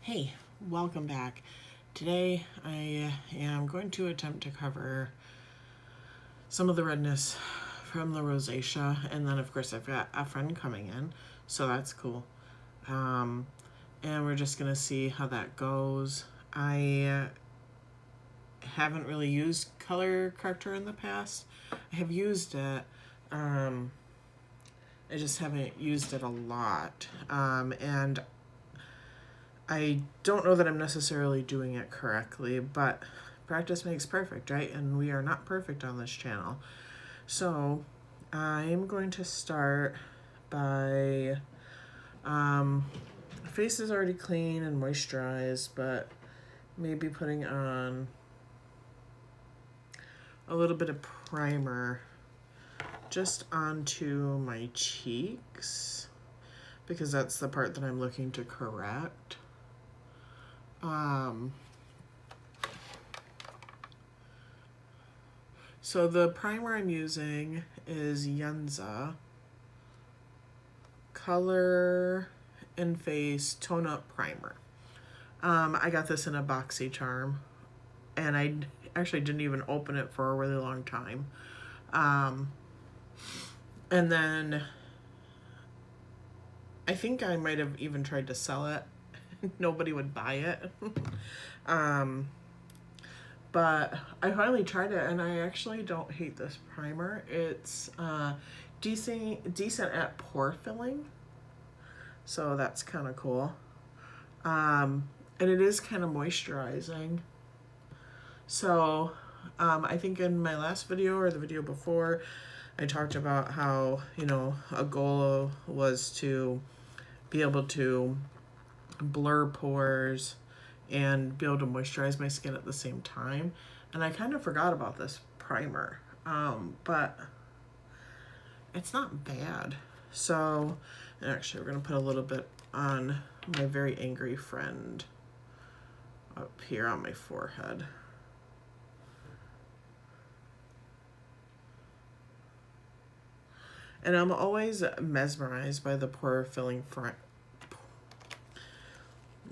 Hey, welcome back. Today I am going to attempt to cover some of the redness from the rosacea, and then of course I've got a friend coming in, so that's cool. And we're just gonna see how that goes. I haven't really used color corrector in the past. I have used it. I just haven't used it a lot. And I don't know that I'm necessarily doing it correctly, but practice makes perfect, right? And we are not perfect on this channel. So I'm going to start by, face is already clean and moisturized, but maybe putting on a little bit of primer just onto my cheeks, because that's the part that I'm looking to correct. So the primer I'm using is Yenza Color and Face Tone Up Primer. I got this in a BoxyCharm, and I actually didn't even open it for a really long time. And then I think I might have even tried to sell it. Nobody would buy it. But I finally tried it, and I actually don't hate this primer. It's decent at pore filling, so that's kind of cool. And it is kind of moisturizing. So I think in my last video or the video before, I talked about how, a goal was to be able to blur pores and be able to moisturize my skin at the same time. And I kind of forgot about this primer, but it's not bad. So, and actually we're gonna put a little bit on my very angry friend up here on my forehead. And I'm always mesmerized by the pore filling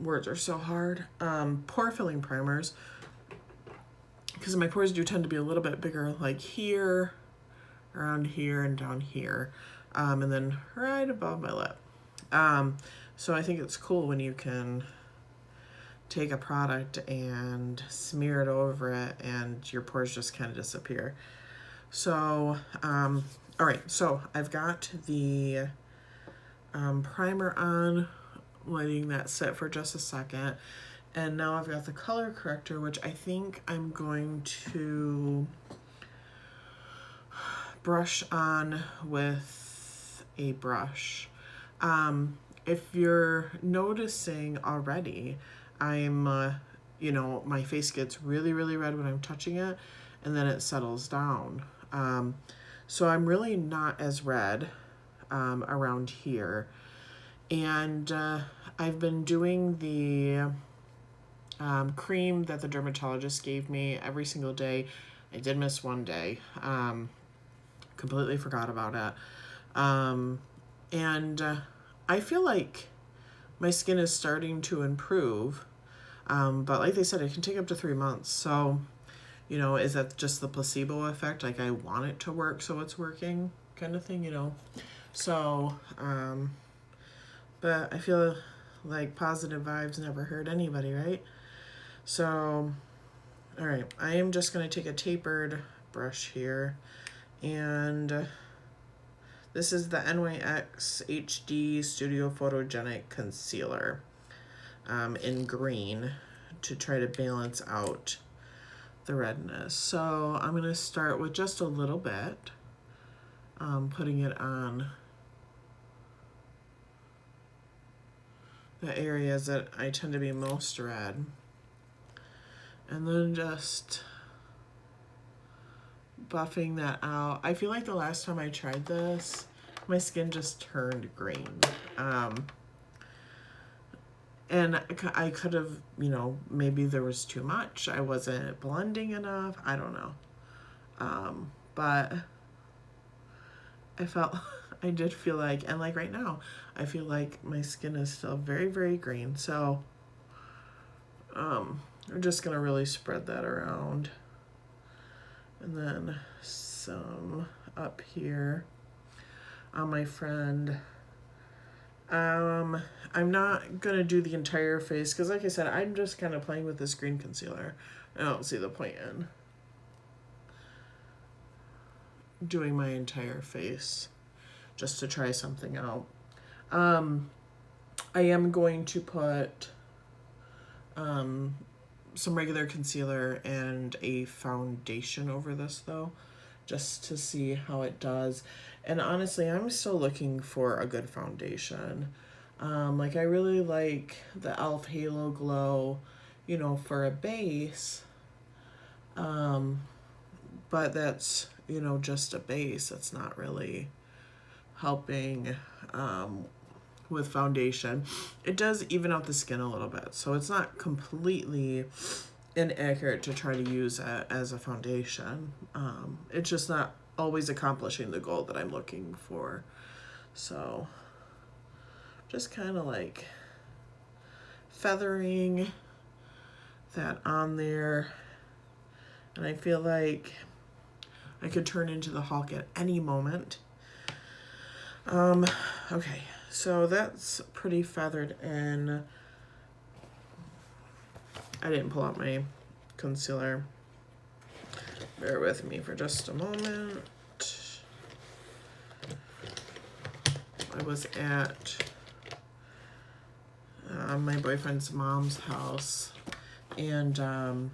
words are so hard. Pore filling primers, because my pores do tend to be a little bit bigger, like here, around here, and down here, and then right above my lip. So I think it's cool when you can take a product and smear it over it and your pores just kind of disappear. So, all right, so I've got the primer on, letting that sit for just a second. And now I've got the color corrector, which I think I'm going to brush on with a brush. If you're noticing already, I'm, my face gets really, really red when I'm touching it, and then it settles down. So I'm really not as red around here. And I've been doing the cream that the dermatologist gave me every single day. I did miss one day. Completely forgot about it. And I feel like my skin is starting to improve. But like they said, it can take up to 3 months. So, is that just the placebo effect? Like, I want it to work, so it's working kind of thing, So, but I feel like positive vibes never hurt anybody, right? So, all right, I am just going to take a tapered brush here, and this is the NYX HD Studio Photogenic Concealer in green to try to balance out the redness. So I'm going to start with just a little bit, putting it on the areas that I tend to be most red, and then just buffing that out. I feel like the last time I tried this, my skin just turned green. And I could have, maybe there was too much. I wasn't blending enough. I don't know. But I did feel like, and like right now, I feel like my skin is still very, very green. So I'm just gonna really spread that around. And then some up here on my friend. I'm not gonna do the entire face because, like I said, I'm just kind of playing with this green concealer. I don't see the point in doing my entire face just to try something out. I am going to put some regular concealer and a foundation over this though, just to see how it does. And honestly, I'm still looking for a good foundation. Like I really like the e.l.f. Halo Glow, you know, for a base. But that's, you know, just a base. It's not really helping with foundation. It does even out the skin a little bit, so it's not completely inaccurate to try to use it as a foundation. It's just not always accomplishing the goal that I'm looking for. So just kind of like feathering that on there, and I feel like I could turn into the Hulk at any moment. Okay, so that's pretty feathered in. I didn't pull out my concealer. Bear with me for just a moment. I was at my boyfriend's mom's house and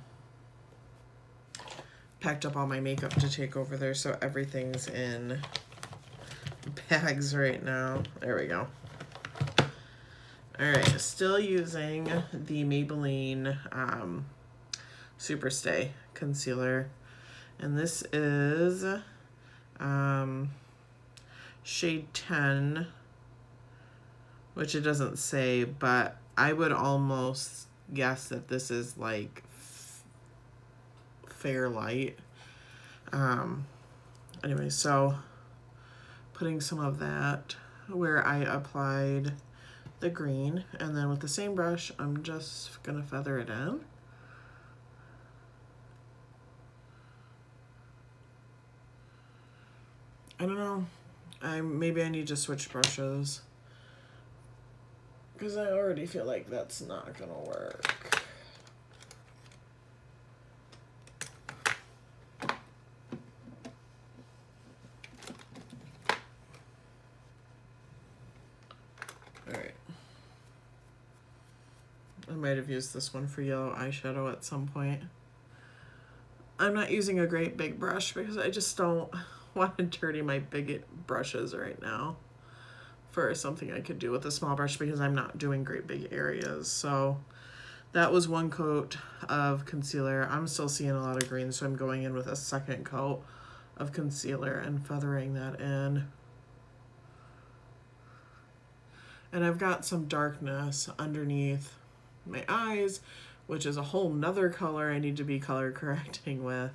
packed up all my makeup to take over there, so everything's in bags right now. There we go. Alright, still using the Maybelline Superstay concealer. And this is shade 10, which it doesn't say, but I would almost guess that this is like fair light. Anyway, so putting some of that where I applied the green, and then with the same brush, I'm just gonna feather it in. I don't know. Maybe I need to switch brushes because I already feel like that's not gonna work. Alright. I might have used this one for yellow eyeshadow at some point. I'm not using a great big brush because I just don't want to dirty my big brushes right now for something I could do with a small brush because I'm not doing great big areas. So that was one coat of concealer. I'm still seeing a lot of green, so I'm going in with a second coat of concealer and feathering that in. And I've got some darkness underneath my eyes, which is a whole nother color I need to be color correcting with.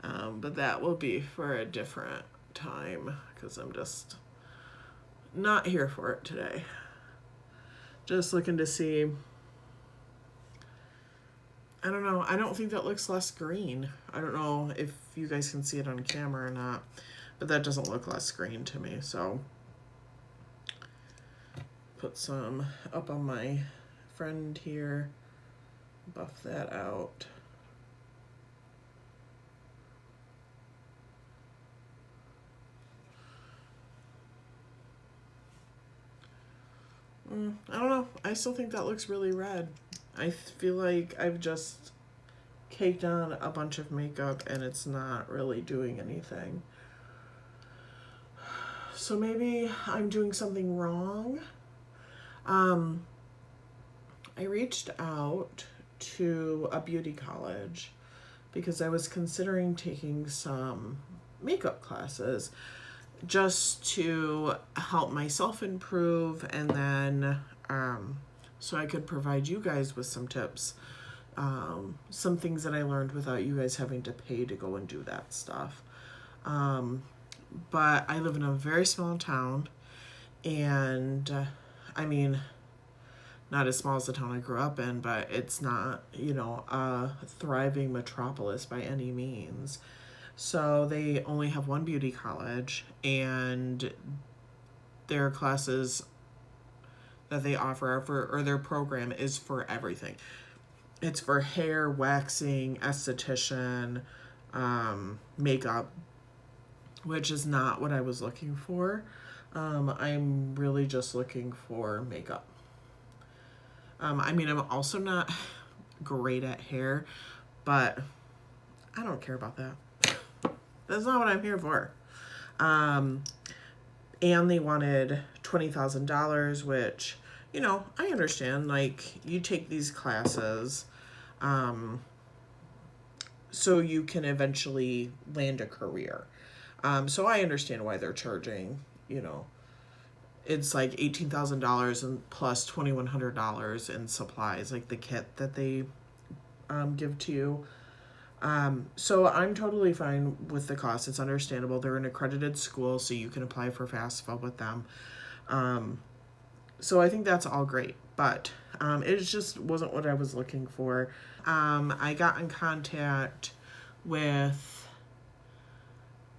But that will be for a different time because I'm just not here for it today. Just looking to see. I don't know. I don't think that looks less green. I don't know if you guys can see it on camera or not, but that doesn't look less green to me. So put some up on my friend here, buff that out. I don't know. I still think that looks really red. I feel like I've just caked on a bunch of makeup and it's not really doing anything. So maybe I'm doing something wrong. I reached out to a beauty college because I was considering taking some makeup classes just to help myself improve, and then so I could provide you guys with some tips, some things that I learned without you guys having to pay to go and do that stuff. But I live in a very small town, and I mean, not as small as the town I grew up in, but it's not, you know, a thriving metropolis by any means. So they only have one beauty college, and their classes that they offer are for, or their program is for everything. It's for hair, waxing, esthetician, makeup, which is not what I was looking for. I'm really just looking for makeup. I mean, I'm also not great at hair, but I don't care about that. That's not what I'm here for. And they wanted $20,000, which, you know, I understand. Like, you take these classes, so you can eventually land a career. So I understand why they're charging, you know, it's like $18,000 and plus $2,100 in supplies, like the kit that they give to you. So I'm totally fine with the cost. It's understandable. They're an accredited school, so you can apply for FAFSA with them. So I think that's all great, but it just wasn't what I was looking for. I got in contact with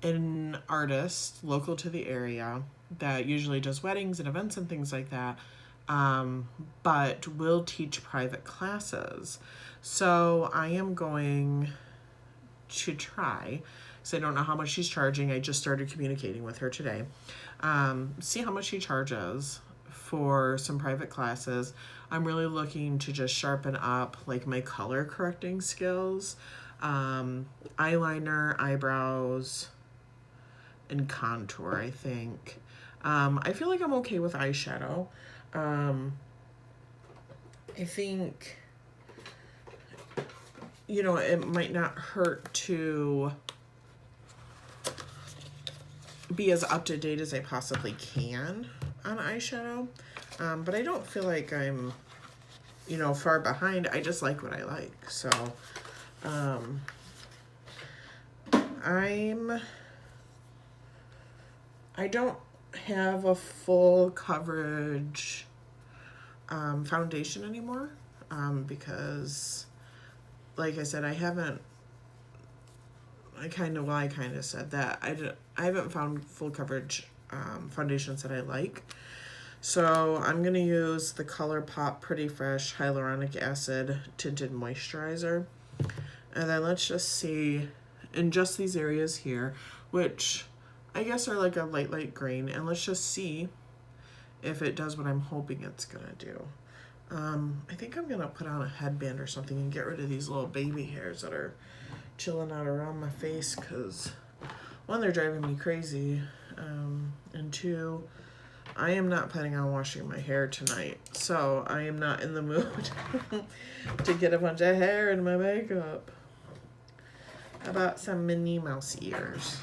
an artist local to the area that usually does weddings and events and things like that, but will teach private classes. So I am going to try, because I don't know how much she's charging. I just started communicating with her today. See how much she charges for some private classes. I'm really looking to just sharpen up like my color correcting skills, eyeliner, eyebrows, and contour, I think. I feel like I'm okay with eyeshadow. I think, you know, it might not hurt to be as up to date as I possibly can on eyeshadow. But I don't feel like I'm, you know, far behind. I just like what I like. So, I don't have a full coverage foundation anymore, because, like I said, I kind of said that I haven't found full coverage foundations that I like. So I'm going to use the ColourPop Pretty Fresh Hyaluronic Acid Tinted Moisturizer. And then let's just see, in just these areas here, which I guess are like a light green, and let's just see if it does what I'm hoping it's going to do. I think I'm going to put on a headband or something and get rid of these little baby hairs that are chilling out around my face, because one, they're driving me crazy, and two, I am not planning on washing my hair tonight, so I am not in the mood to get a bunch of hair in my makeup. How about some Minnie Mouse ears?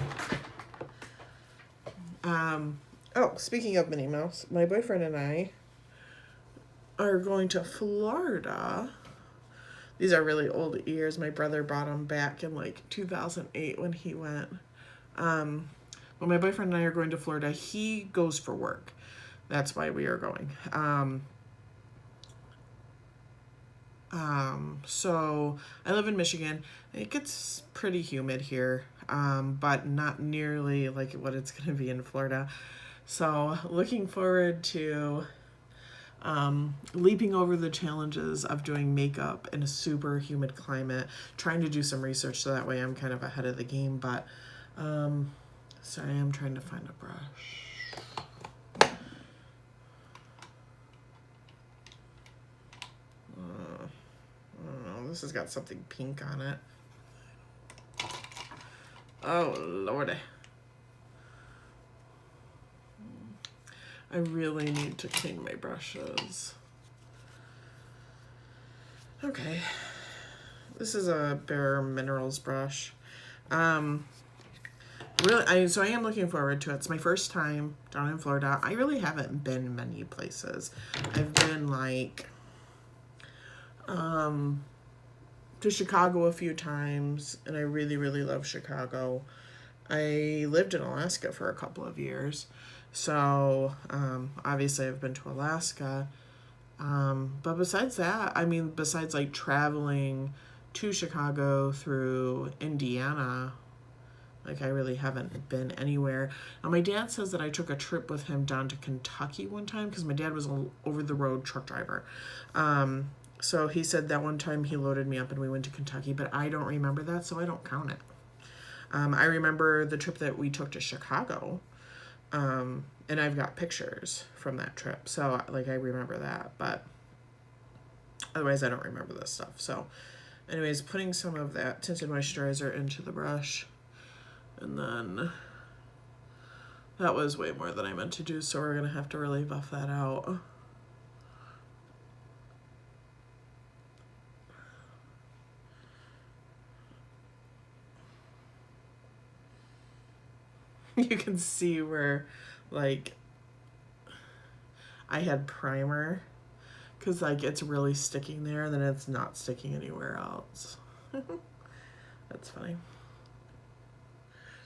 Oh, speaking of Minnie Mouse, my boyfriend and I are going to Florida. These are really old ears. My brother brought them back in like 2008 when he went. When my boyfriend and I are going to Florida, he goes for work. That's why we are going. So I live in Michigan. It gets pretty humid here, but not nearly like what it's going to be in Florida. So looking forward to leaping over the challenges of doing makeup in a super humid climate, trying to do some research so that way I'm kind of ahead of the game. But sorry, I'm trying to find a brush. I don't know, this has got something pink on it. Oh, Lordy. I really need to clean my brushes. Okay. This is a Bare Minerals brush. Really, so I am looking forward to it. It's my first time down in Florida. I really haven't been many places. I've been like to Chicago a few times, and I really, really love Chicago. I lived in Alaska for a couple of years, so obviously I've been to Alaska. But besides that, I mean, besides like traveling to Chicago through Indiana, like I really haven't been anywhere. Now my dad says that I took a trip with him down to Kentucky one time because my dad was an over the road truck driver. So he said that one time he loaded me up and we went to Kentucky, but I don't remember that, so I don't count it. I remember the trip that we took to Chicago, and I've got pictures from that trip, so like I remember that, but otherwise I don't remember this stuff. So anyways, putting some of that tinted moisturizer into the brush, and then that was way more than I meant to do, so we're gonna have to really buff that out. You can see where like I had primer because like it's really sticking there and then it's not sticking anywhere else. That's funny.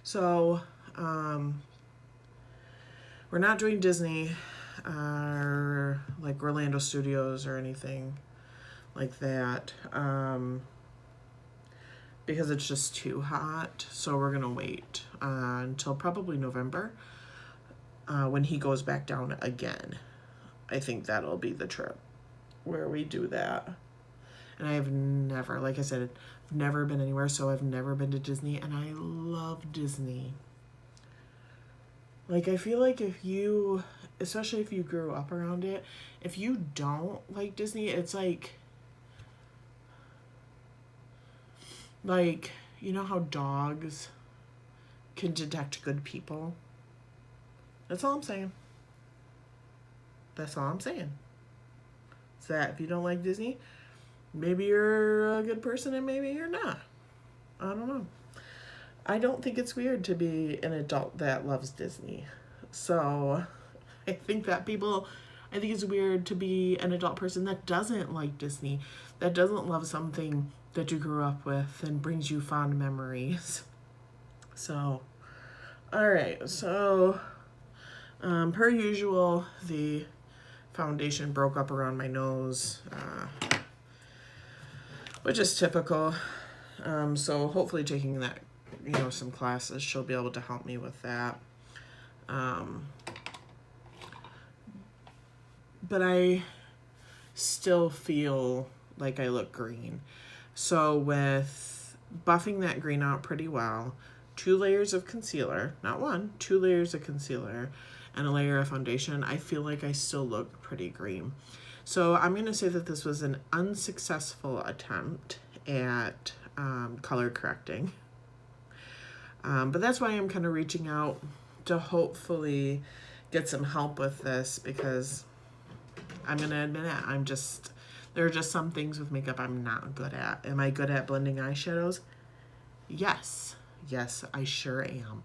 So we're not doing Disney or like Orlando Studios or anything like that, because it's just too hot. So we're gonna wait until probably November, when he goes back down again. I think that'll be the trip where we do that. And I have never, like I said, I've never been anywhere, so I've never been to Disney, and I love Disney. Like, I feel like if you, especially if you grew up around it, if you don't like Disney, it's like, you know how dogs can detect good people? That's all I'm saying. That's all I'm saying. So that if you don't like Disney, maybe you're a good person and maybe you're not. I don't know. I don't think it's weird to be an adult that loves Disney. So I think it's weird to be an adult person that doesn't like Disney, that doesn't love something that you grew up with and brings you fond memories. So, all right. So, per usual, the foundation broke up around my nose, which is typical. So hopefully taking that, some classes, she'll be able to help me with that. But I still feel like I look green. So with buffing that green out pretty well, 2 layers of concealer, not one, 2 layers of concealer, and a layer of foundation, I feel like I still look pretty green. So I'm going to say that this was an unsuccessful attempt at color correcting. But that's why I'm kind of reaching out to hopefully get some help with this, because I'm going to admit it, there are just some things with makeup I'm not good at. Am I good at blending eyeshadows? Yes. Yes, I sure am.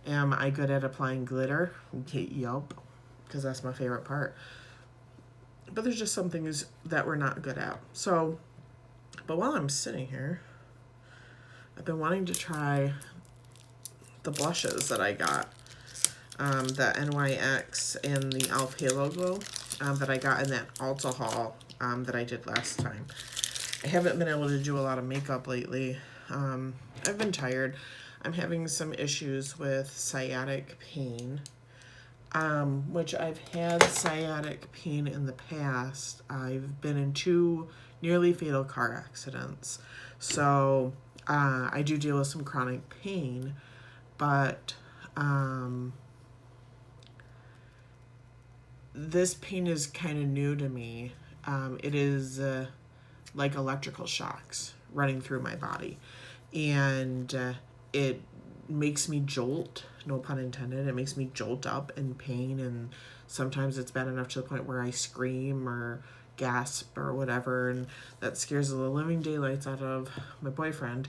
Am I good at applying glitter? Okay, yup, because that's my favorite part. But there's just some things that we're not good at. So, but while I'm sitting here, I've been wanting to try the blushes that I got. The NYX and the e.l.f. Halo Glow that I got in that Ulta haul that I did last time. I haven't been able to do a lot of makeup lately. I've been tired. I'm having some issues with sciatic pain, which I've had sciatic pain in the past. I've been in 2 nearly fatal car accidents. So I do deal with some chronic pain, but this pain is kind of new to me. It is like electrical shocks running through my body, and it makes me jolt, no pun intended. It makes me jolt up in pain, and sometimes it's bad enough to the point where I scream or gasp or whatever, and that scares the living daylights out of my boyfriend.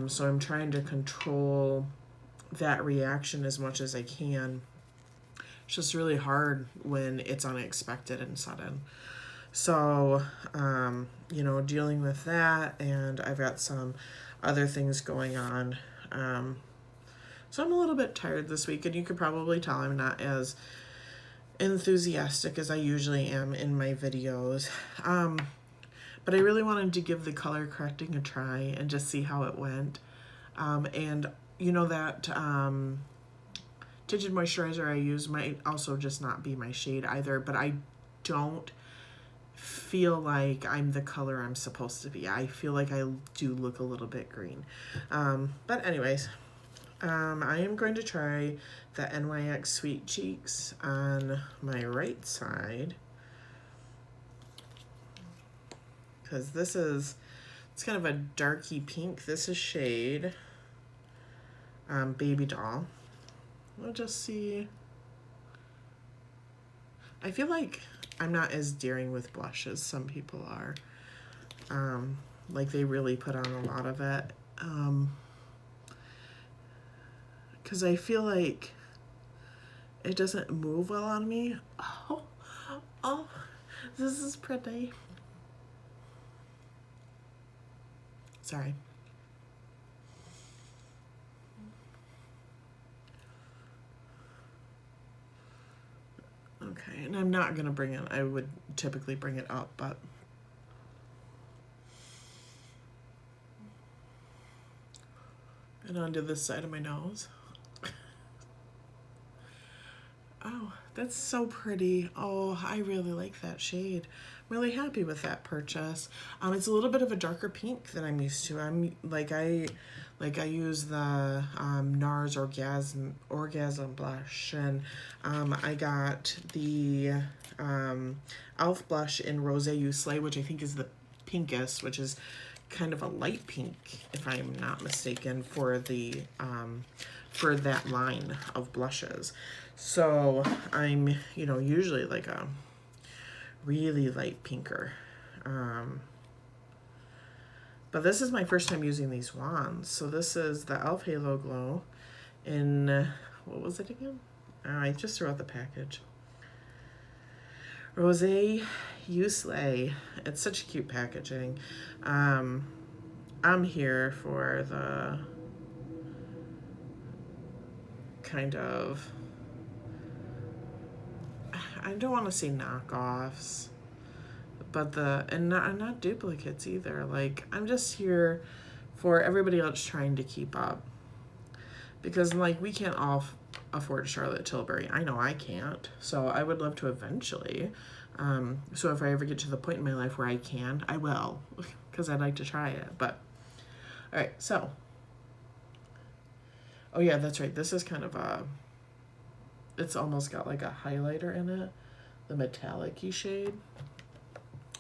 So I'm trying to control that reaction as much as I can. It's just really hard when it's unexpected and sudden. So, dealing with that, and I've got some other things going on. So I'm a little bit tired this week, and you could probably tell I'm not as enthusiastic as I usually am in my videos. But I really wanted to give the color correcting a try and just see how it went. And you know that tinted moisturizer I use might also just not be my shade either, but I don't feel like I'm the color I'm supposed to be. I feel like I do look a little bit green. But anyways, I am going to try the NYX Sweet Cheeks on my right side, because it's kind of a darky pink. This is shade Baby Doll. We'll just see. I feel like I'm not as daring with blush as some people are. Like they really put on a lot of it. Because I feel like it doesn't move well on me. Oh, this is pretty. Sorry. Okay, and I'm not gonna bring it, I would typically bring it up, but and onto this side of my nose. Oh, that's so pretty. Oh, I really like that shade. I'm really happy with that purchase. It's a little bit of a darker pink than I'm used to. I use the NARS Orgasm blush, and I got the e.l.f. blush in Rose You Slay, which I think is the pinkest, which is kind of a light pink, if I'm not mistaken, for the for that line of blushes. So I'm, usually like a really light pinker. But this is my first time using these wands. So this is the e.l.f. Halo Glow in, what was it again? I just threw out the package. Rose You Slay. It's such cute packaging. I'm here for the kind of, I don't want to say knockoffs, but and not duplicates either. Like, I'm just here for everybody else trying to keep up, because like we can't all afford Charlotte Tilbury. I know I can't, so I would love to eventually. So if I ever get to the point in my life where I can, I will, because I'd like to try it. But all right, so oh yeah, that's right. This is kind of it's almost got like a highlighter in it, the metallic-y shade.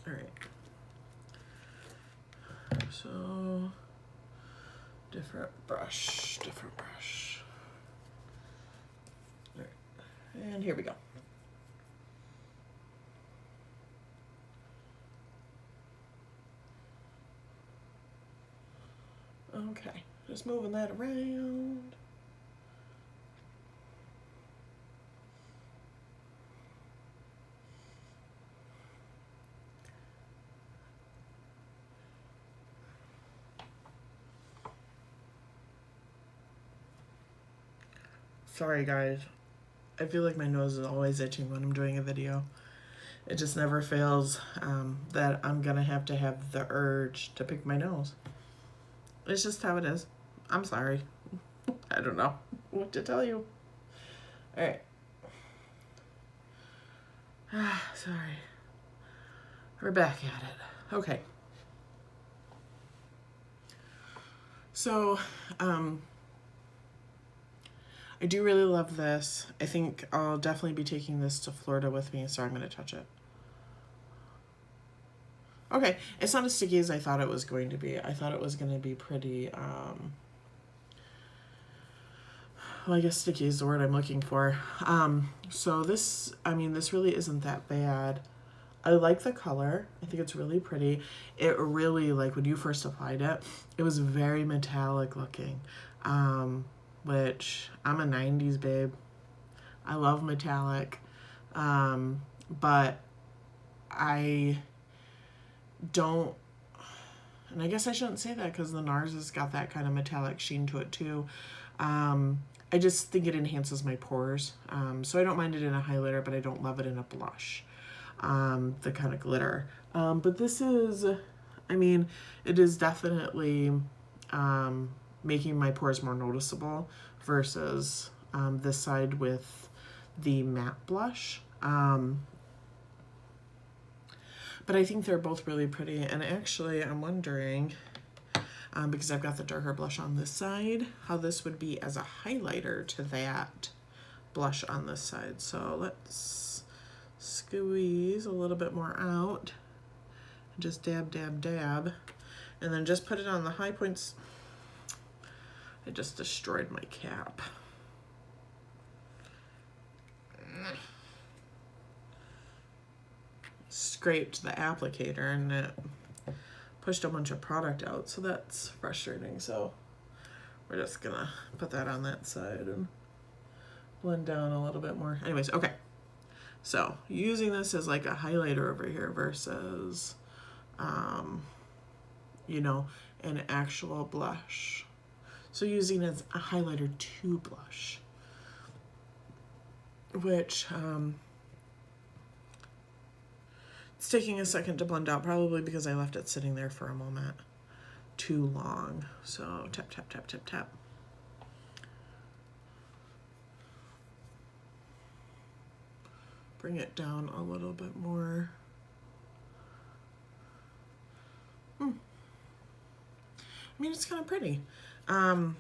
All right. So different brush. All right. And here we go. Okay, just moving that around. Sorry guys, I feel like my nose is always itching when I'm doing a video. It just never fails that I'm gonna have to have the urge to pick my nose. It's just how it is. I'm sorry. I don't know what to tell you. All right. Sorry. We're back at it. Okay. So, I do really love this. I think I'll definitely be taking this to Florida with me, so I'm going to touch it. Okay, it's not as sticky as I thought it was going to be. I thought it was going to be pretty, well, I guess sticky is the word I'm looking for. So this really isn't that bad. I like the color. I think it's really pretty. It really, like, when you first applied it, it was very metallic looking, which I'm a 90s babe. I love metallic, but I don't, and I guess I shouldn't say that because the NARS has got that kind of metallic sheen to it too. I I just think it enhances my pores. So I don't mind it in a highlighter, but I don't love it in a blush, the kind of glitter. But this is, I mean, it is definitely making my pores more noticeable versus this side with the matte blush. But I think they're both really pretty. And actually, I'm wondering, because I've got the darker blush on this side, how this would be as a highlighter to that blush on this side. So let's squeeze a little bit more out. Just dab, dab, dab. And then just put it on the high points. I just destroyed my cap. Scraped the applicator and it pushed a bunch of product out, so that's frustrating. So we're just gonna put that on that side and blend down a little bit more. Anyways, okay. So using this as like a highlighter over here versus, you know, an actual blush. So using it as a highlighter to blush, which, it's taking a second to blend out, probably because I left it sitting there for a moment too long. So tap, tap, tap, tap, tap. Bring it down a little bit more. I mean, it's kind of pretty. I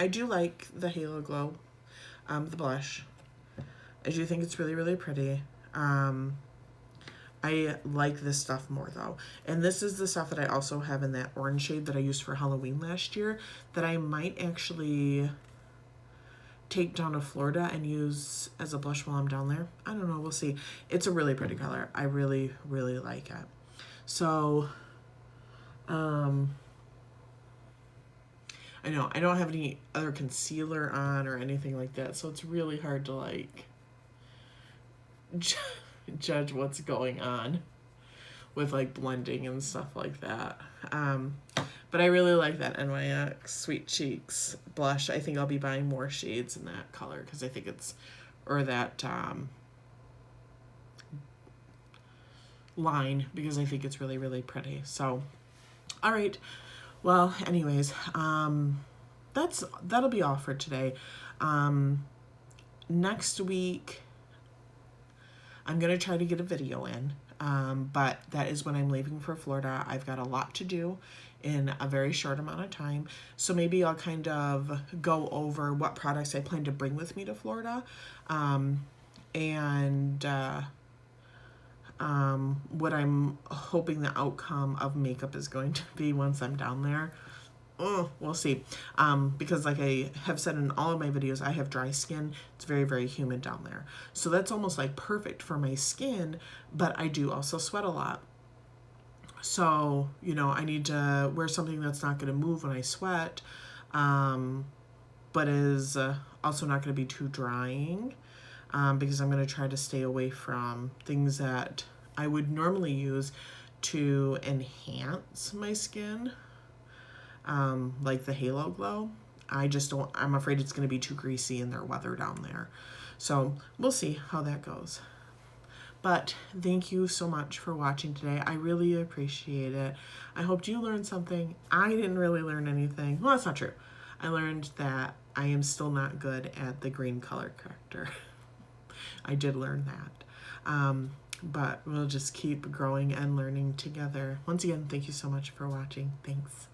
do like the Halo Glow, the blush. I do think it's really, really pretty. I like this stuff more though. And this is the stuff that I also have in that orange shade that I used for Halloween last year that I might actually take down to Florida and use as a blush while I'm down there. I don't know, we'll see. It's a really pretty color. I really, really like it. So, I know I don't have any other concealer on or anything like that, so it's really hard to like judge what's going on with like blending and stuff like that. But I really like that NYX Sweet Cheeks blush. I think I'll be buying more shades in that color because I think it's, or that line, because I think it's really, really pretty. So, all right. Well, anyways, that'll be all for today. Next week, I'm going to try to get a video in, but that is when I'm leaving for Florida. I've got a lot to do in a very short amount of time. So maybe I'll kind of go over what products I plan to bring with me to Florida, and what I'm hoping the outcome of makeup is going to be once I'm down there. Oh, we'll see. Because like I have said in all of my videos, I have dry skin. It's very, very humid down there. So that's almost like perfect for my skin, but I do also sweat a lot. So, you know, I need to wear something that's not going to move when I sweat, but is also not going to be too drying, because I'm going to try to stay away from things that I would normally use to enhance my skin. Like the Halo Glow. I'm afraid it's going to be too greasy in their weather down there. So we'll see how that goes. But thank you so much for watching today. I really appreciate it. I hope you learned something. I didn't really learn anything. Well, that's not true. I learned that I am still not good at the green color corrector. I did learn that. But we'll just keep growing and learning together. Once again, thank you so much for watching. Thanks.